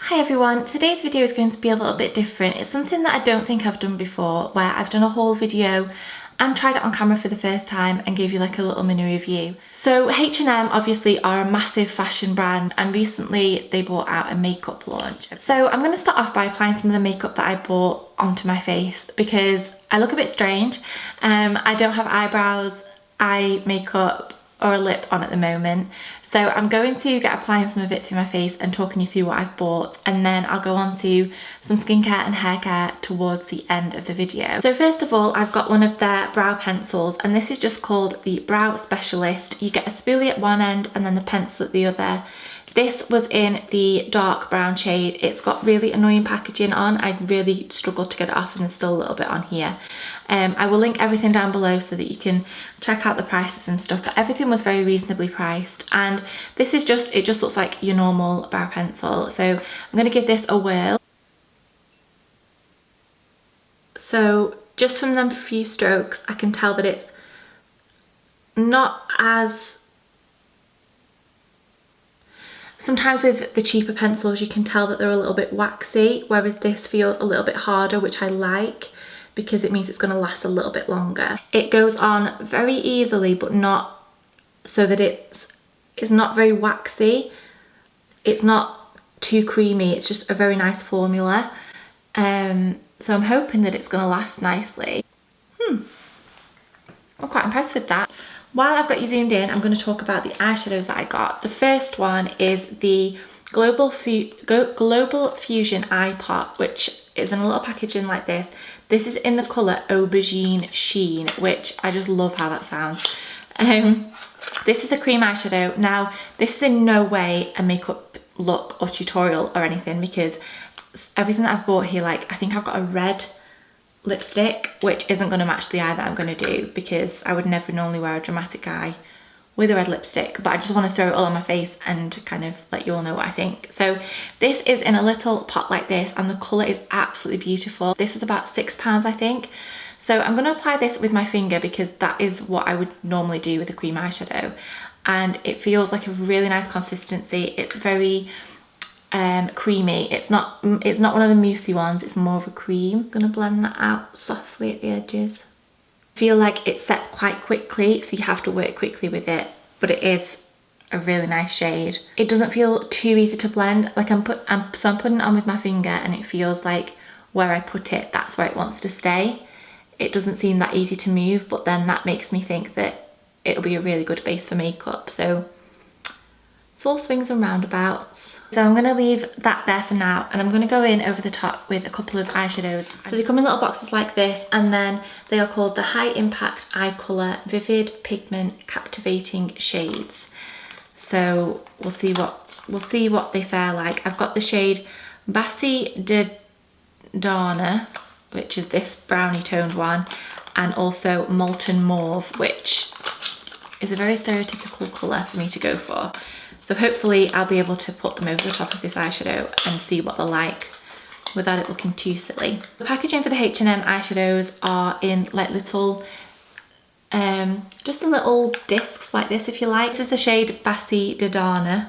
Hi everyone, today's video is going to be a little bit different. It's something that I don't think I've done before, where I've done a whole video and tried it on camera for the first time and gave you like a little mini review. So H&M obviously are a massive fashion brand, and recently they brought out a makeup launch. So I'm going to start off by applying some of the makeup that I bought onto my face because I look a bit strange. I don't have eyebrows, eye makeup or a lip on at the moment. So I'm going to get applying some of it to my face and talking you through what I've bought, and then I'll go on to some skincare and hair care towards the end of the video. So first of all, I've got one of their brow pencils, and this is just called the Brow Specialist. You get a spoolie at one end and then the pencil at the other. This was in the dark brown shade. It's got really annoying packaging on. I really struggled to get it off and there's still a little bit on here. I will link everything down below so that you can check out the prices and stuff, but everything was very reasonably priced. And this is just, it just looks like your normal brow pencil. So I'm going to give this a whirl. So just from them few strokes, I can tell that it's not as... Sometimes with the cheaper pencils you can tell that they're a little bit waxy, whereas this feels a little bit harder, which I like because it means it's going to last a little bit longer. It goes on very easily, but not so that it's not very waxy. It's not too creamy, it's just a very nice formula. So I'm hoping that it's going to last nicely. I'm quite impressed with that. While I've got you zoomed in, I'm going to talk about the eyeshadows that I got. The first one is the Global Fusion Eye Pot, which is in a little packaging like this. This is in the colour Aubergine Sheen, which I just love how that sounds. This is a cream eyeshadow. Now, this is in no way a makeup look or tutorial or anything, because everything that I've bought here, like I think I've got a red lipstick which isn't going to match the eye that I'm going to do, because I would never normally wear a dramatic eye with a red lipstick, but I just want to throw it all on my face and kind of let you all know what I think. So this is in a little pot like this, and the colour is absolutely beautiful. This is about £6, I think. So I'm going to apply this with my finger because that is what I would normally do with a cream eyeshadow, and it feels like a really nice consistency. It's very creamy. It's not one of the moussey ones, it's more of a cream. I'm gonna blend that out softly at the edges. I feel like it sets quite quickly, so you have to work quickly with it, but it is a really nice shade. It doesn't feel too easy to blend. Like I'm putting it on with my finger, and it feels like where I put it, that's where it wants to stay. It doesn't seem that easy to move, but then that makes me think that it'll be a really good base for makeup. So it's all swings and roundabouts. So I'm going to leave that there for now, and I'm going to go in over the top with a couple of eyeshadows. So they come in little boxes like this, and then they are called the High Impact Eye Colour Vivid Pigment Captivating Shades. So we'll see what they fare like. I've got the shade Baci de Darma, which is this brownie toned one, and also Molton Mauve, which is a very stereotypical colour for me to go for. So hopefully I'll be able to put them over the top of this eyeshadow and see what they're like without it looking too silly. The packaging for the H&M eyeshadows are in like little, just in little discs like this, if you like. This is the shade Baci de Darma,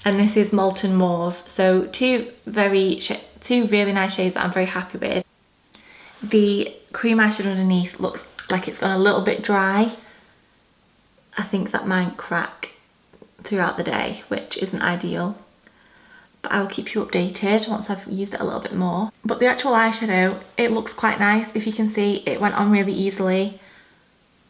and this is Molton Mauve. So two really nice shades that I'm very happy with. The cream eyeshadow underneath looks like it's gone a little bit dry. I think that might crack throughout the day, which isn't ideal, but I will keep you updated once I've used it a little bit more. But the actual eyeshadow, it looks quite nice. If you can see, it went on really easily.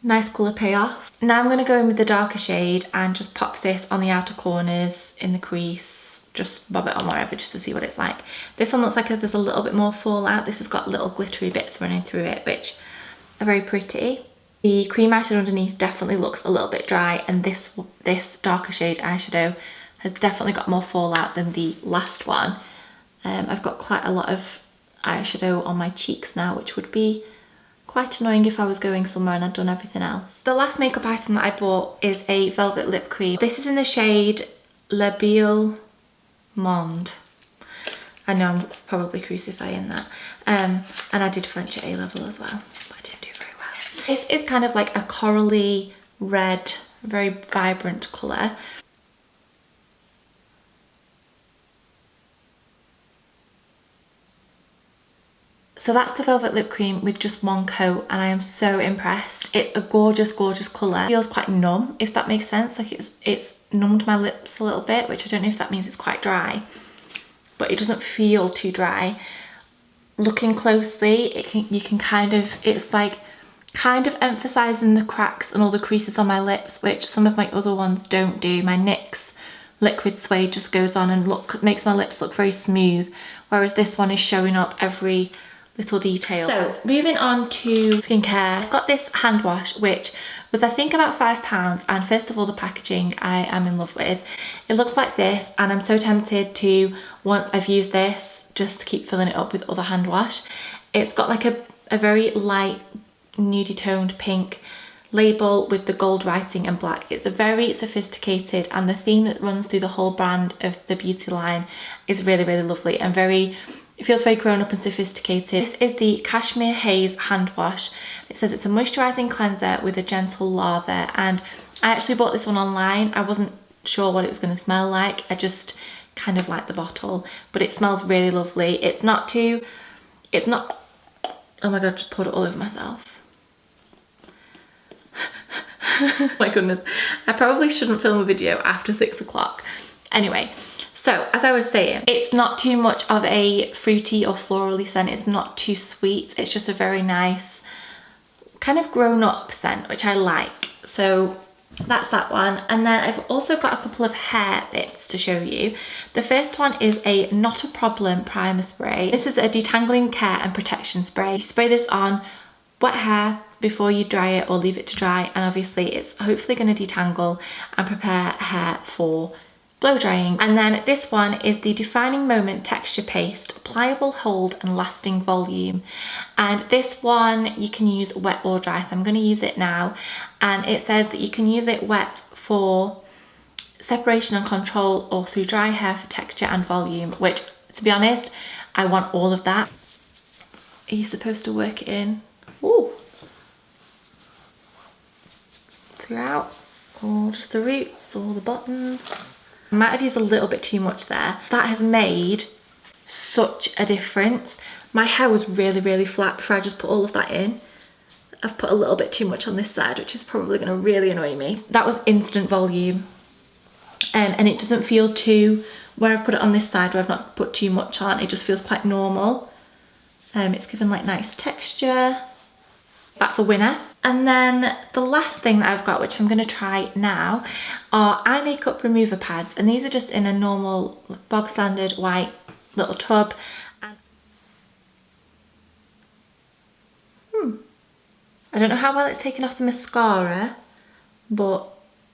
Nice colour payoff. Now I'm going to go in with the darker shade and just pop this on the outer corners, in the crease, just bob it on wherever just to see what it's like. This one looks like there's a little bit more fallout. This has got little glittery bits running through it, which are very pretty. The cream eyeshadow underneath definitely looks a little bit dry, and this darker shade eyeshadow has definitely got more fallout than the last one. I've got quite a lot of eyeshadow on my cheeks now, which would be quite annoying if I was going somewhere and I'd done everything else. The last makeup item that I bought is a velvet lip cream. This is in the shade Le Beau Monde. I know I'm probably crucifying that. And I did French at A-level as well, but I didn't do very well. This is kind of like a corally red, very vibrant colour. So that's the Velvet Lip Cream with just one coat, and I am so impressed. It's a gorgeous, gorgeous colour. It feels quite numb, if that makes sense. Like it's numbed my lips a little bit, which I don't know if that means it's quite dry, but it doesn't feel too dry. Looking closely, you can kind of, it's like kind of emphasising the cracks and all the creases on my lips, which some of my other ones don't do. My NYX Liquid Suede just goes on and makes my lips look very smooth, whereas this one is showing up every little detail. So moving on to skincare, I've got this hand wash, which was I think about £5, and first of all the packaging I am in love with. It looks like this, and I'm so tempted to, once I've used this, just to keep filling it up with other hand wash. It's got like a very light nudie toned pink label with the gold writing and black. It's a very sophisticated, and the theme that runs through the whole brand of the beauty line is really, really lovely and it feels very grown up and sophisticated. This is the Cashmere Haze hand wash. It says it's a moisturising cleanser with a gentle lather, and I actually bought this one online. I wasn't sure what it was going to smell like. I just kind of like the bottle, but it smells really lovely. It's not, oh my god, I just poured it all over myself. My goodness, I probably shouldn't film a video after 6 o'clock. Anyway, so as I was saying, it's not too much of a fruity or florally scent. It's not too sweet. It's just a very nice kind of grown up scent, which I like. So that's that one. And then I've also got a couple of hair bits to show you. The first one is a Not a Problem primer spray. This is a detangling care and protection spray. You spray this on wet hair before you dry it or leave it to dry, and obviously it's hopefully going to detangle and prepare hair for blow drying. And then this one is the Defining Moment Texture Paste, pliable hold and lasting volume. And this one you can use wet or dry, so I'm going to use it now. And it says that you can use it wet for separation and control, or through dry hair for texture and volume, which, to be honest, I want all of that. Are you supposed to work it in? Ooh. Throughout, or just the roots or the bottoms. I might have used a little bit too much there. That has made such a difference. My hair was really, really flat before I just put all of that in. I've put a little bit too much on this side, which is probably going to really annoy me. That was instant volume. And it doesn't feel too, where I've put it on this side where I've not put too much on, it just feels quite normal. It's given like nice texture. That's a winner. And then the last thing that I've got, which I'm going to try now, are eye makeup remover pads, and these are just in a normal bog standard white little tub. I don't know how well it's taken off the mascara, but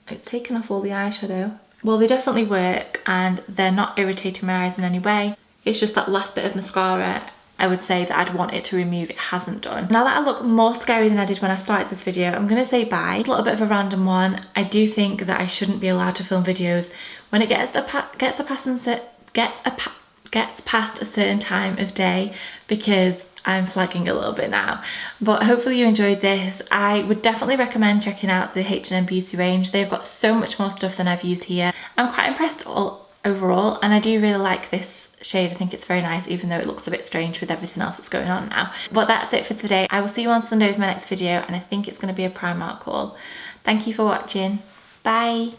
it's taken off all the eyeshadow. Well, they definitely work, and they're not irritating my eyes in any way. It's just that last bit of mascara, I would say, that I'd want it to remove, it hasn't done. Now that I look more scary than I did when I started this video, I'm going to say bye. It's a little bit of a random one. I do think that I shouldn't be allowed to film videos when it gets past a certain time of day, because I'm flagging a little bit now. But hopefully you enjoyed this. I would definitely recommend checking out the H&M Beauty range. They've got so much more stuff than I've used here. I'm quite impressed overall, and I do really like this shade. I think it's very nice, even though it looks a bit strange with everything else that's going on now. But that's it for today. I will see you on Sunday with my next video, and I think it's going to be a Primark haul. Thank you for watching. Bye.